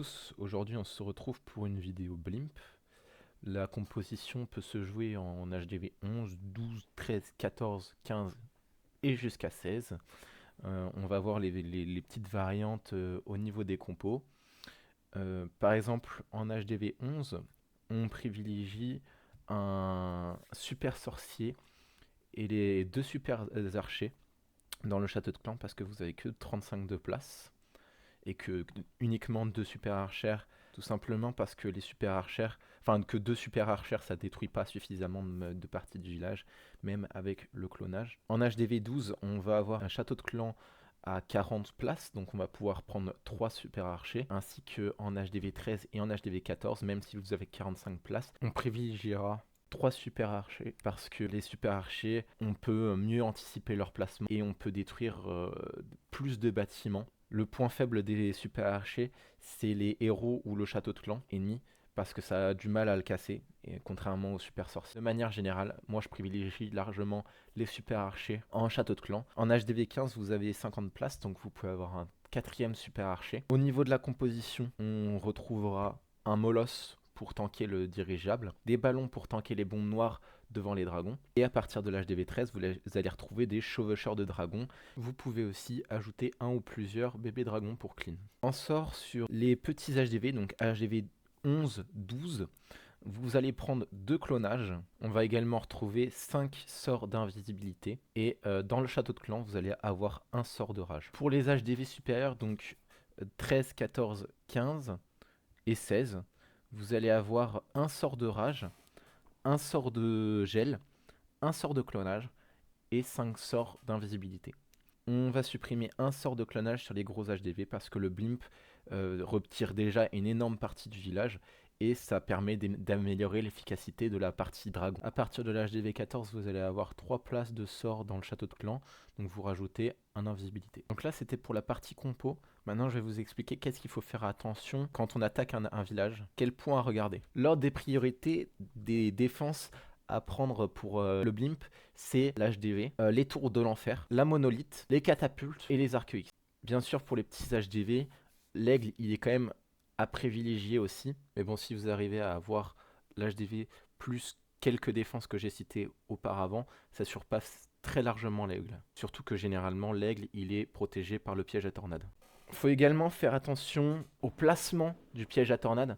tous, aujourd'hui on se retrouve pour une vidéo Blimp. La composition peut se jouer en HDV 11, 12, 13, 14, 15 et jusqu'à 16. On va voir les petites variantes au niveau des compos. Par exemple en HDV 11, on privilégie un super sorcier et les deux super archers dans le château de clan parce que vous avez que 35 de place et que uniquement deux super archères, tout simplement parce que les super archères, enfin que deux super archères ça détruit pas suffisamment de parties du village, même avec le clonage. En HDV 12, on va avoir un château de clan à 40 places, donc on va pouvoir prendre 3 super archers, ainsi que en HDV 13 et en HDV 14, même si vous avez 45 places, on privilégiera 3 super archers parce que les super archers, on peut mieux anticiper leur placement et on peut détruire plus de bâtiments. Le point faible des super archers, c'est les héros ou le château de clan ennemi, parce que ça a du mal à le casser, et contrairement aux super sorciers. De manière générale, moi je privilégie largement les super archers en château de clan. En HDV 15, vous avez 50 places, donc vous pouvez avoir un quatrième super archer. Au niveau de la composition, on retrouvera un molosse pour tanker le dirigeable, des ballons pour tanker les bombes noires devant les dragons, et à partir de l'HDV 13, vous allez retrouver des chevaucheurs de dragons. Vous pouvez aussi ajouter un ou plusieurs bébés dragons pour clean. En sort sur les petits HDV, donc HDV 11, 12, vous allez prendre 2 clonages. On va également retrouver 5 sorts d'invisibilité. Et dans le château de clan, vous allez avoir un sort de rage. Pour les HDV supérieurs, donc 13, 14, 15 et 16, vous allez avoir un sort de rage, un sort de gel, un sort de clonage et 5 sorts d'invisibilité. On va supprimer un sort de clonage sur les gros HDV parce que le blimp retire déjà une énorme partie du village et ça permet d'améliorer l'efficacité de la partie dragon. À partir de l'HDV 14, vous allez avoir 3 places de sorts dans le château de clan, donc vous rajoutez un invisibilité. Donc là c'était pour la partie compo. Maintenant je vais vous expliquer qu'est-ce qu'il faut faire attention quand on attaque un village, quel point à regarder. L'ordre des priorités des défenses à prendre pour le blimp, c'est l'HDV, les tours de l'enfer, la monolithe, les catapultes et les arcs X. Bien sûr, pour les petits HDV, l'aigle, il est quand même à privilégier aussi. Mais bon, si vous arrivez à avoir l'HDV plus quelques défenses que j'ai citées auparavant, ça surpasse très largement l'aigle. Surtout que généralement, l'aigle, il est protégé par le piège à tornade. Il faut également faire attention au placement du piège à tornade.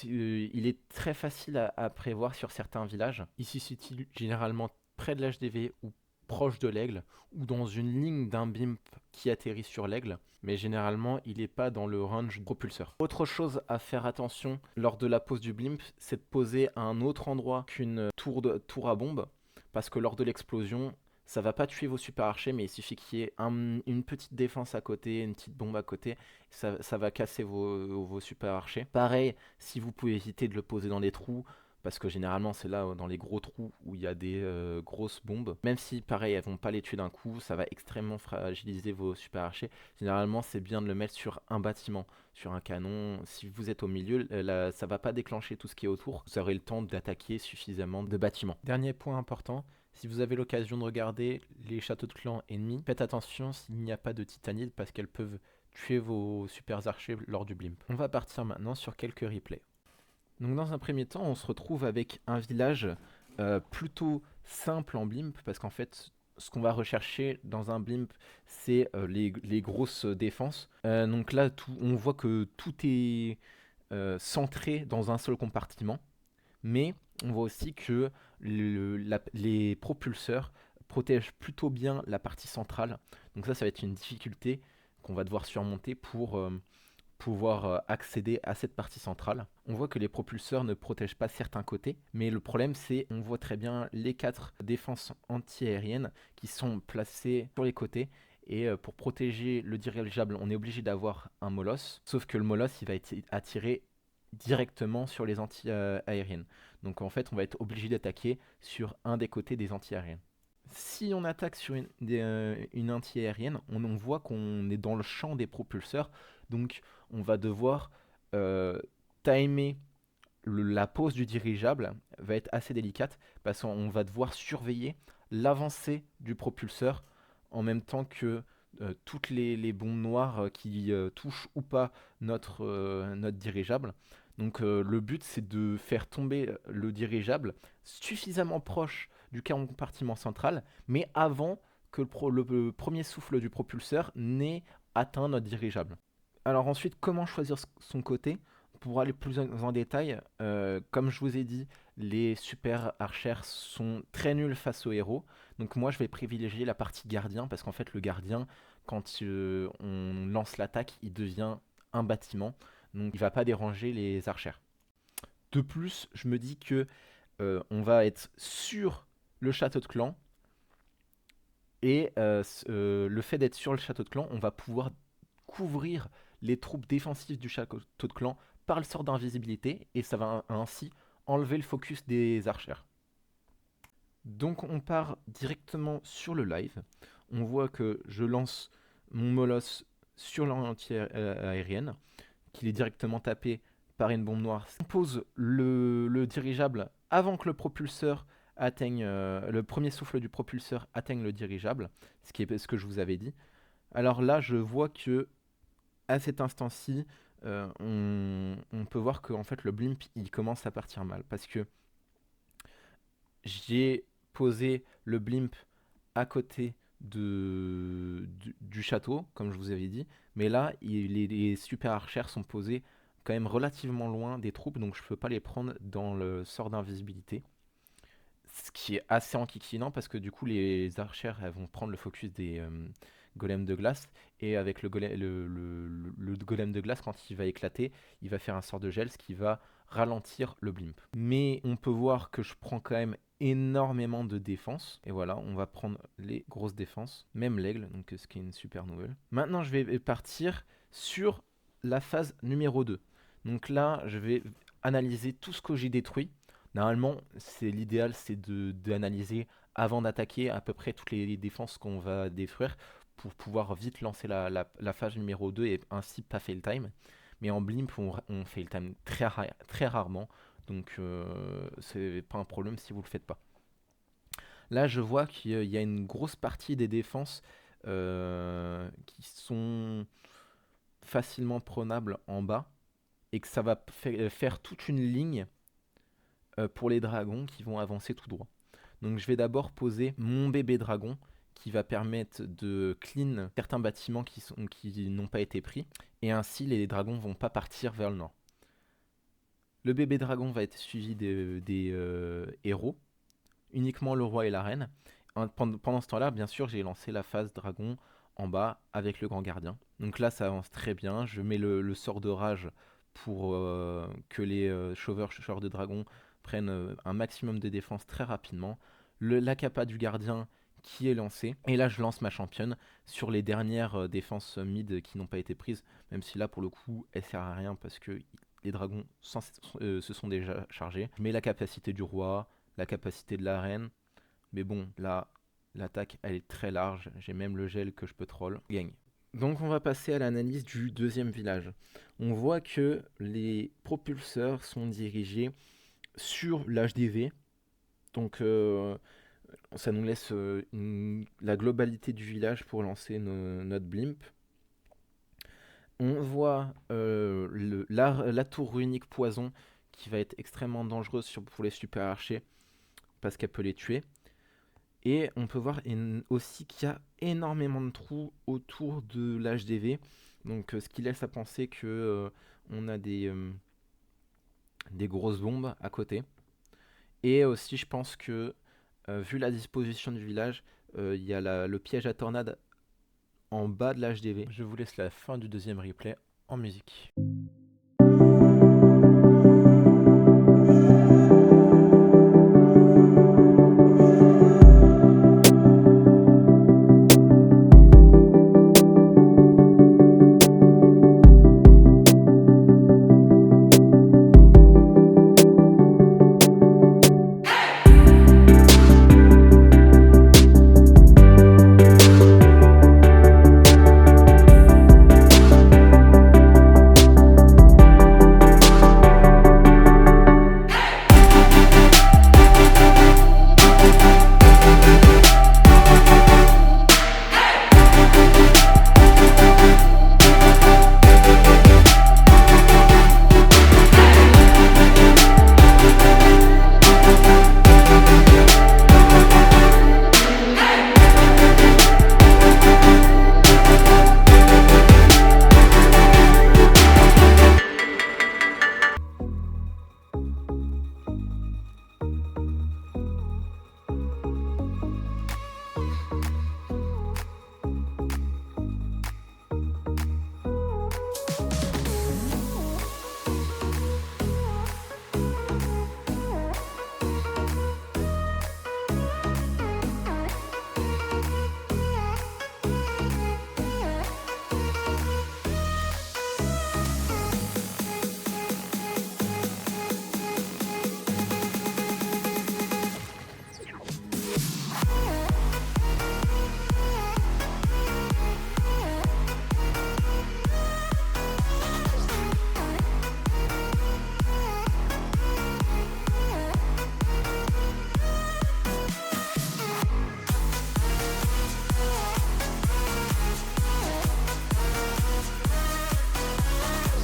Il est très facile à prévoir sur certains villages. Il se situe généralement près de l'HDV ou proche de l'aigle, ou dans une ligne d'un blimp qui atterrit sur l'aigle, mais généralement il n'est pas dans le range propulseur. Autre chose à faire attention lors de la pose du blimp, c'est de poser à un autre endroit qu'une tour à bombe, parce que lors de l'explosion, ça va pas tuer vos super archers, mais il suffit qu'il y ait une petite défense à côté, une petite bombe à côté, ça va casser vos super archers. Pareil, si vous pouvez éviter de le poser dans des trous, parce que généralement c'est là dans les gros trous où il y a des grosses bombes. Même si pareil elles vont pas les tuer d'un coup, ça va extrêmement fragiliser vos super archers. Généralement c'est bien de le mettre sur un bâtiment, sur un canon. Si vous êtes au milieu, ça va pas déclencher tout ce qui est autour. Vous aurez le temps d'attaquer suffisamment de bâtiments. Dernier point important, si vous avez l'occasion de regarder les châteaux de clan ennemis, faites attention s'il n'y a pas de titanite parce qu'elles peuvent tuer vos super archers lors du blimp. On va partir maintenant sur quelques replays. Donc dans un premier temps, on se retrouve avec un village plutôt simple en blimp, parce qu'en fait, ce qu'on va rechercher dans un blimp, c'est les grosses défenses. Donc là, on voit que tout est centré dans un seul compartiment, mais on voit aussi que les propulseurs protègent plutôt bien la partie centrale. Donc ça va être une difficulté qu'on va devoir surmonter pour pouvoir accéder à cette partie centrale. On voit que les propulseurs ne protègent pas certains côtés, mais le problème c'est on voit très bien les 4 défenses anti-aériennes qui sont placées sur les côtés. Et pour protéger le dirigeable, on est obligé d'avoir un molosse, sauf que le molosse il va être attiré directement sur les anti-aériennes. Donc en fait on va être obligé d'attaquer sur un des côtés des anti-aériennes. Si on attaque sur une anti-aérienne, on voit qu'on est dans le champ des propulseurs, donc on va devoir timer la pose du dirigeable, va être assez délicate, parce qu'on va devoir surveiller l'avancée du propulseur en même temps que toutes les bombes noires qui touchent ou pas notre dirigeable. Donc le but c'est de faire tomber le dirigeable suffisamment proche du compartiment central, mais avant que le premier souffle du propulseur n'ait atteint notre dirigeable. Alors ensuite, comment choisir son côté? Pour aller plus en détail, comme je vous ai dit, les super archers sont très nuls face aux héros. Donc moi, je vais privilégier la partie gardien, parce qu'en fait, le gardien, quand on lance l'attaque, il devient un bâtiment. Donc il va pas déranger les archers. De plus, je me dis que on va être sur le château de clan. Et le fait d'être sur le château de clan, on va pouvoir couvrir les troupes défensives du château de clan par le sort d'invisibilité, et ça va ainsi enlever le focus des archers. Donc on part directement sur le live. On voit que je lance mon molosse sur l'anti aérienne, qu'il est directement tapé par une bombe noire. On pose le dirigeable avant que le propulseur atteigne, le premier souffle du propulseur atteigne le dirigeable, ce qui est ce que je vous avais dit. Alors là, je vois que à cet instant-ci, on peut voir que en fait le blimp il commence à partir mal, parce que j'ai posé le blimp à côté du château, comme je vous avais dit, mais là les super archers sont posés quand même relativement loin des troupes, donc je peux pas les prendre dans le sort d'invisibilité. Ce qui est assez enquiquinant parce que du coup les archères elles vont prendre le focus des golems de glace, et avec le golem de glace, quand il va éclater, il va faire un sort de gel, ce qui va ralentir le blimp. Mais on peut voir que je prends quand même énormément de défense, et voilà, on va prendre les grosses défenses, même l'aigle, donc ce qui est une super nouvelle. Maintenant je vais partir sur la phase numéro 2. Donc là je vais analyser tout ce que j'ai détruit. Normalement, c'est l'idéal, c'est d'analyser avant d'attaquer à peu près toutes les défenses qu'on va détruire pour pouvoir vite lancer la phase numéro 2 et ainsi pas fail time. Mais en blimp, on fail time très rarement, donc c'est pas un problème si vous le faites pas. Là, je vois qu'il y a une grosse partie des défenses qui sont facilement prenables en bas, et que ça va faire toute une ligne pour les dragons qui vont avancer tout droit. Donc je vais d'abord poser mon bébé dragon qui va permettre de clean certains bâtiments qui n'ont pas été pris, et ainsi les dragons vont pas partir vers le nord. Le bébé dragon va être suivi des héros, uniquement le roi et la reine. Pendant ce temps-là, bien sûr, j'ai lancé la phase dragon en bas avec le grand gardien. Donc là, ça avance très bien. Je mets le sort de rage pour que les chasseurs de dragons prennent un maximum de défense très rapidement. La capa du gardien qui est lancée. Et là, je lance ma championne sur les dernières défenses mid qui n'ont pas été prises. Même si là, pour le coup, elle sert à rien parce que les dragons se sont déjà chargés. Je mets la capacité du roi, la capacité de la reine. Mais bon, là, l'attaque, elle est très large. J'ai même le gel que je peux troll. Gagne. Donc on va passer à l'analyse du deuxième village. On voit que les propulseurs sont dirigés sur l'HDV. Donc ça nous laisse la globalité du village pour lancer notre blimp. On voit la tour runique poison qui va être extrêmement dangereuse pour les super archers parce qu'elle peut les tuer. Et on peut voir aussi qu'il y a énormément de trous autour de l'HDV. Donc ce qui laisse à penser que on a des grosses bombes à côté. Et aussi je pense que vu la disposition du village, il y a le piège à tornade en bas de l'HDV. Je vous laisse la fin du deuxième replay en musique.